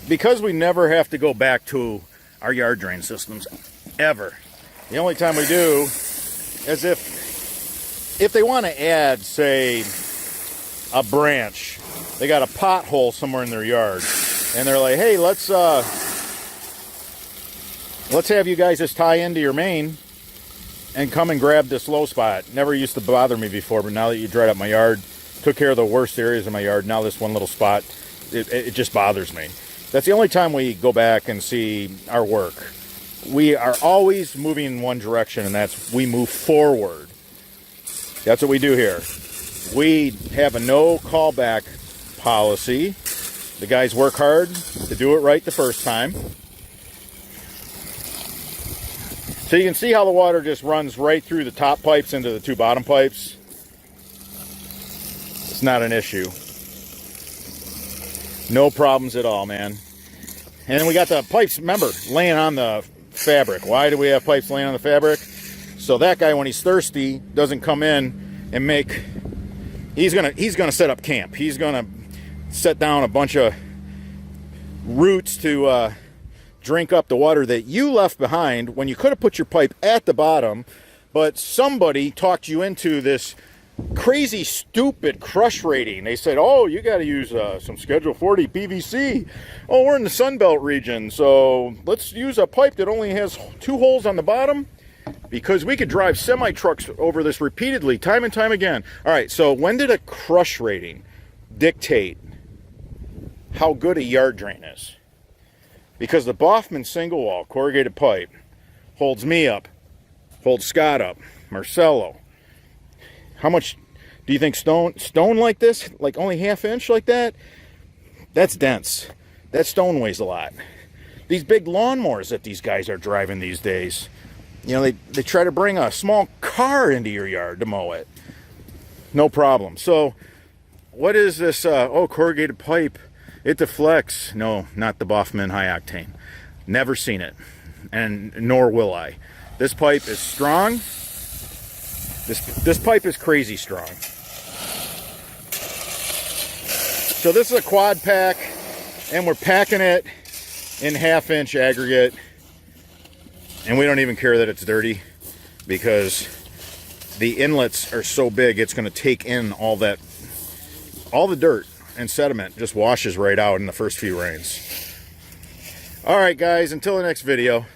because we never have to go back to our yard drain systems, ever. The only time we do is if they want to add, say, a branch. They got a pothole somewhere in their yard, and they're like, hey, let's have you guys just tie into your main and come and grab this low spot. Never used to bother me before, but now that you dried up my yard, took care of the worst areas of my yard, now this one little spot, it just bothers me. That's the only time we go back and see our work. We are always moving in one direction, and that's we move forward. That's what we do here. We have a no callback policy. The guys work hard to do it right the first time. So you can see how the water just runs right through the top pipes into the two bottom pipes. It's not an issue. No problems at all, man. And then we got the pipes, remember, laying on the fabric. Why do we have pipes laying on the fabric? So that guy, when he's thirsty, doesn't come in and make... He's gonna set up camp. He's gonna set down a bunch of roots to drink up the water that you left behind when you could have put your pipe at the bottom, but somebody talked you into this crazy, stupid crush rating. They said, oh, you got to use some Schedule 40 PVC. Oh, we're in the Sunbelt region, so let's use a pipe that only has 2 holes on the bottom, because we could drive semi-trucks over this repeatedly, time and time again. All right, so when did a crush rating dictate how good a yard drain is? Because the Baughman single wall corrugated pipe holds me up, holds Scott up, Marcelo. How much do you think stone like this, like only 1/2 inch like that? That's dense. That stone weighs a lot. These big lawnmowers that these guys are driving these days, you know, they try to bring a small car into your yard to mow it. No problem. So what is this? Oh, corrugated pipe. It deflects. No, not the Baughman high octane. Never seen it, and nor will I. This pipe is strong. This pipe is crazy strong. So this is a quad pack, and we're packing it in 1/2 inch aggregate, and we don't even care that it's dirty, because the inlets are so big it's going to take in all the dirt and sediment. Just washes right out in the first few rains. All right, guys, until the next video.